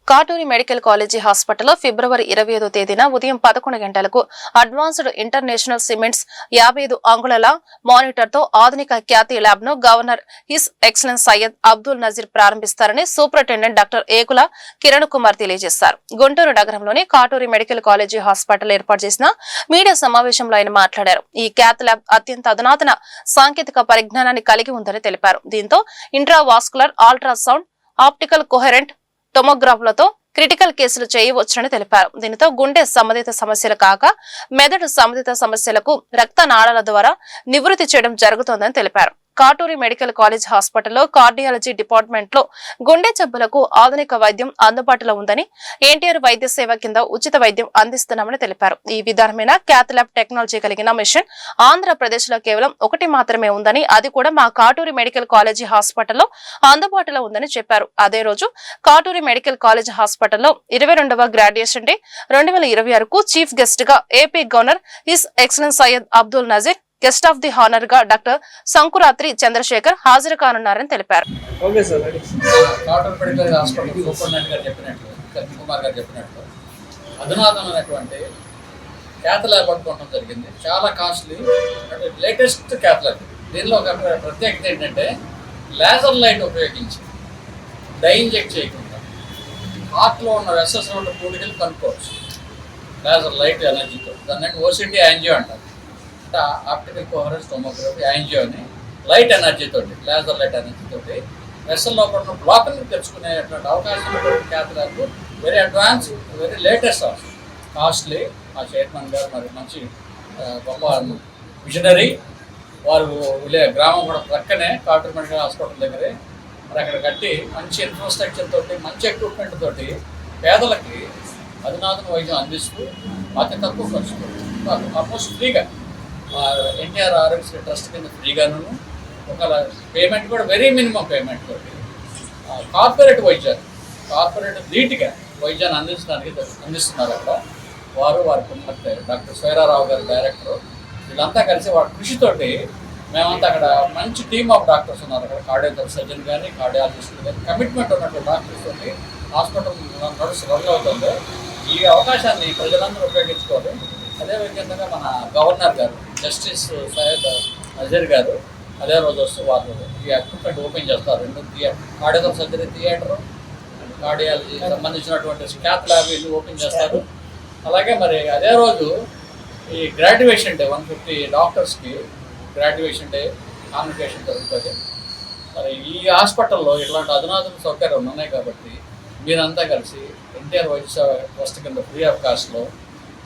Katuri medical college హాస్పిటల్లో ఫిబ్రవరి 25వ తేదీన ఉదయం 11 గంటలకు అడ్వాన్స్డ్ ఇంటర్నేషనల్ సిమెంట్స్ 55 అంగుళాల మానిటర్తో ఆధునిక ఖ్యాతి ల్యాబ్ ను governor his excellency Syed Abdul Nazeer ప్రారంభిస్తారని సూపరింటెండెంట్ డాక్టర్ ఏకుల కిరణ్ కుమార్ తెలియజేశారు. గుంటూరు నగరంలోని కాటూరి మెడికల్ కాలేజీ హాస్పిటల్ ఏర్పాటు చేసిన మీడియా సమావేశంలో ఆయన మాట్లాడారు. ఈ ఖ్యాతి ల్యాబ్ అత్యంత అధునాతన సాంకేతిక పరిజ్ఞానాన్ని కలిగి ఉందని తెలిపారు. దీంతో ఇంట్రావాస్కులర్, అల్ట్రాసౌండ్, ఆప్టికల్ కోహెరెంట్ టొమోగ్రాఫ్లతో క్రిటికల్ కేసులు చేయవచ్చునని తెలిపారు. దీనితో గుండె సంబంధిత సమస్యలు కాక మెదడు సంబంధిత సమస్యలకు రక్త నాళాల ద్వారా నివృత్తి చేయడం జరుగుతోందని తెలిపారు. కాటూరి మెడికల్ కాలేజ్ హాస్పిటల్లో కార్డియాలజీ డిపార్ట్మెంట్ లో గుండె జబ్బులకు ఆధునిక వైద్యం అందుబాటులో ఉందని, ఎన్టీఆర్ వైద్య సేవ కింద ఉచిత వైద్యం అందిస్తున్నామని తెలిపారు. ఈ విధానమైన క్యాత్ ల్యాబ్ టెక్నాలజీ కలిగిన మిషన్ ఆంధ్రప్రదేశ్ లో కేవలం ఒకటి మాత్రమే ఉందని, అది కూడా మా కాటూరి మెడికల్ కాలేజీ హాస్పిటల్లో అందుబాటులో ఉందని చెప్పారు. అదే రోజు కాటూరి మెడికల్ కాలేజ్ హాస్పిటల్లో 22వ గ్రాడ్యుయేషన్ డే 2026కు చీఫ్ గెస్ట్ గా AP governor his excellency Syed Abdul Nazeer, guest of the honour గా డాక్టర్ సంకురాత్రి చంద్రశేఖర్ హాజరు కానున్నారని తెలిపారు. అధునాతనమైనటువంటి క్యాత్ ల్యాబ్ అనుకోవడం జరిగింది. చాలా కాస్ట్లీ, అంటే లేటెస్ట్ క్యాత్ ల్యాబ్. దీనిలో ఒక ప్రత్యేకత ఏంటంటే లేజర్ లైట్ ఉపయోగించి డై ఇంజెక్ట్ చేయకుండా హార్ట్లో ఉన్న వెసల్స్ ఉన్న పూడికలు కనుక్కోవచ్చు లేజర్ లైట్ ఎనర్జీతో. దాన్ని ఓసిటీ యాంజియో అంటారు. ఆప్టికల్ కోహరెన్స్ టొమోగ్రఫీ యాంజియో అని లైట్ ఎనర్జీతో, లేజర్ లైట్ ఎనర్జీతో వెసల్ లోపల ఉన్న బ్లాక్ని తెచ్చుకునేటువంటి అవకాశం ఉన్నటువంటి cath lab. Very advance, very latest also. Costly. మా చైర్మన్ గారు మరి మంచి గొప్ప మిషనరీ. వారు గ్రామం కూడా ప్రక్కనే కాటూరు మెడికల్ హాస్పిటల్ దగ్గరే మరి అక్కడ కట్టి మంచి ఇన్ఫ్రాస్ట్రక్చర్ తోటి, మంచి ఎక్విప్మెంట్ తోటి పేదలకి అధునాతన వైద్యం అందిస్తూ అతి తక్కువ ఖర్చుతో ఆల్మోస్ట్ ఫ్రీగా ఎన్టీఆర్ ఆరోగ్యశ్రీ ట్రస్ట్ కింద ఫ్రీగాను, ఒక పేమెంట్ కూడా వెరీ మినిమం పేమెంట్ తోటి కార్పొరేట్ వైద్యాలు, కార్పొరేట్ ధీటుగా వైద్యాన్ని అందిస్తున్నారు అక్కడ. వారి కుమార్తె డాక్టర్ స్వైరారావు గారు డైరెక్టర్. వీళ్ళంతా కలిసి వారి కృషితోటి మేమంతా అక్కడ మంచి టీమ్ ఆఫ్ డాక్టర్స్ ఉన్నారు అక్కడ. కార్డియాలజీ సర్జన్ కానీ, కార్డియాలజిస్టులు కానీ, కమిట్మెంట్ ఉన్నటువంటి డాక్టర్స్ తోటి హాస్పిటల్ రన్ అవుతుంది. ఈ అవకాశాన్ని ప్రజలందరూ ఉపయోగించుకోవాలి. అదేవిధంగా మన గవర్నర్ గారు జస్టిస్ సయ్యద్ నజీర్ గారు అదే రోజు వస్తూ వాళ్ళు ఈ ఎక్విప్మెంట్ ఓపెన్ చేస్తారు. 2 కార్డియాలజీ సర్జరీ థియేటర్, కార్డియాలజీ సంబంధించినటువంటి క్యాత్ ల్యాబ్ ఇల్లు ఓపెన్ చేస్తారు. అలాగే మరి అదే రోజు ఈ గ్రాడ్యుయేషన్ డే 150 డాక్టర్స్కి గ్రాడ్యుయేషన్ డే కాన్వకేషన్ జరుగుతుంది. మరి ఈ హాస్పిటల్లో ఇట్లాంటి అధునాతన సౌకర్యాలు ఉన్నాయి కాబట్టి మీరంతా కలిసి ఎన్టీఆర్ వైద్య సేవ ట్రస్ట్ కింద ఫ్రీ ఆఫ్ కాస్ట్లో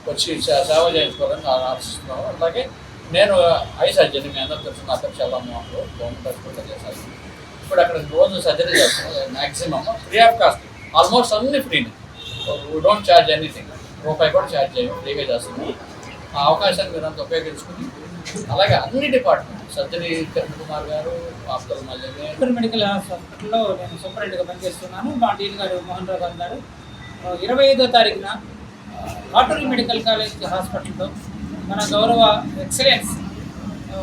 వచ్చి సేవ చేయించుకోవాలని ఆలోచిస్తున్నాను. అలాగే నేను ఐ సర్జరీ, మీ అందరూ తెలుసు, నా పేరు చల్లమ్మలో గవర్నమెంట్ హాస్పిటల్ చేశాను. ఇప్పుడు అక్కడ రోజు సర్జరీ చేస్తున్నాను. Maximum free of cost, almost అన్ని ఫ్రీనే. We don't charge anything. రూపాయి కూడా ఛార్జ్ చేయము, ఫ్రీగా చేస్తున్నాము. ఆ అవకాశాన్ని మీరంతా ఉపయోగించుకుని అలాగే అన్ని డిపార్ట్మెంట్ సర్జరీ కిరణ్ కుమార్ గారు, ఆఫ్టర్ మళ్ళీ మెడికల్ హాస్పిటల్లో నేను సూపరింటెండెంట్గా పనిచేస్తున్నాను. మా డీన్ గారు మోహన్ రావు గారు ఉన్నారు. 25వ తారీఖున కాటూరి మెడికల్ కాలేజ్ హాస్పిటల్లో మన గౌరవ excellence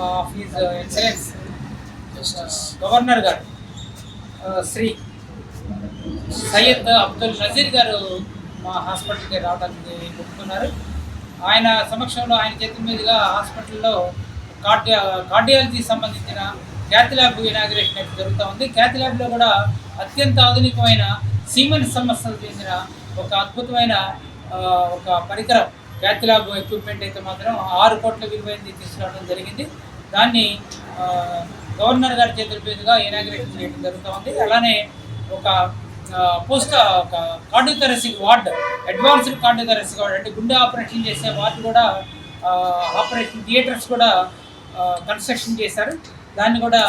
of his excellence governor గారు శ్రీ సయ్యద్ అబ్దుల్ నజీర్ గారు మా హాస్పిటల్కి రావడానికి ఒప్పుకున్నారు. ఆయన సమక్షంలో, ఆయన చేతుల మీదుగా హాస్పిటల్లో కార్డియాలజీ సంబంధించిన క్యాత్ ల్యాబ్ ఇనాగ్రేషన్ అయితే జరుగుతూ ఉంది. క్యాత్ ల్యాబ్లో కూడా అత్యంత ఆధునికమైన సిమెంట్ సమస్యలు చెందిన ఒక అద్భుతమైన ఒక పరికరం క్యాత్ ల్యాబ్ ఎక్విప్మెంట్ అయితే మాత్రం 6 కోట్ల విలువైంది తీసుకురావడం జరిగింది. దాన్ని గవర్నర్ గారి చేతుల మీదుగా ఇనాగ్రేషన్ చేయడం జరుగుతూ ఉంది. అలానే ఒక కార్డియోథెరసిక్ వార్డ్, అడ్వాన్స్డ్ కార్డియోథెరసిక్ వార్డ్, అంటే గుండె ఆపరేషన్ చేసే వార్డు కూడా, ఆపరేషన్ థియేటర్స్ కూడా కన్స్ట్రక్షన్ చేశారు. దాన్ని కూడా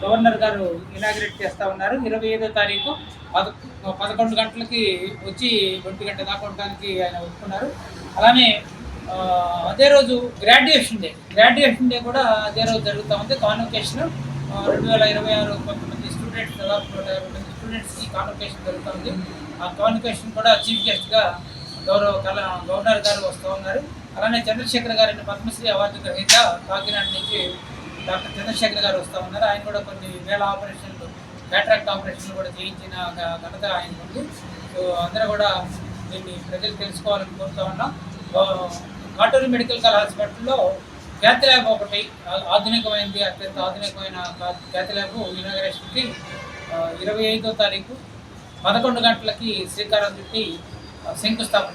గవర్నర్ గారు ఇనాగ్రేట్ చేస్తూ ఉన్నారు. 25వ తారీఖు 11 గంటలకి వచ్చి 1 గంట దాకా ఉండడానికి ఆయన ఒప్పుకున్నారు. అలానే అదే రోజు గ్రాడ్యుయేషన్ డే కూడా అదే రోజు జరుగుతూ ఉంది. కాన్వకేషన్ 2026 కొంతమంది స్టూడెంట్స్, దాదాపు 120 మంది స్టూడెంట్స్కి కాన్వకేషన్ జరుగుతుంది. ఆ కాన్వకేషన్ కూడా చీఫ్ గెస్ట్గా గవర్నర్ గారు వస్తూ ఉన్నారు. అలానే చంద్రశేఖర్ గారిని పద్మశ్రీ అవార్డు గ్రహీత కాకినాడ నుంచి డాక్టర్ చంద్రశేఖర్ గారు వస్తూ ఉన్నారు. ఆయన కూడా కొన్ని వేల ఆపరేషన్లు, క్యాటరాక్ట్ ఆపరేషన్లు కూడా చేయించిన ఘనత ఆయన ఉంది. సో అందరూ కూడా దీన్ని ప్రజలు తెలుసుకోవాలని కోరుతా ఉన్నాం. కాటూరి మెడికల్ కాలేజ్ హాస్పిటల్లో క్యాత్ ల్యాబ్ ఒకటి ఆధునికమైనది, అత్యంత ఆధునికమైన క్యాత్ ల్యాబ్ ఇనాగరేషన్కి 25వ తారీఖు 11 గంటలకి శ్రీకారం చుట్టి శంకుస్థాపన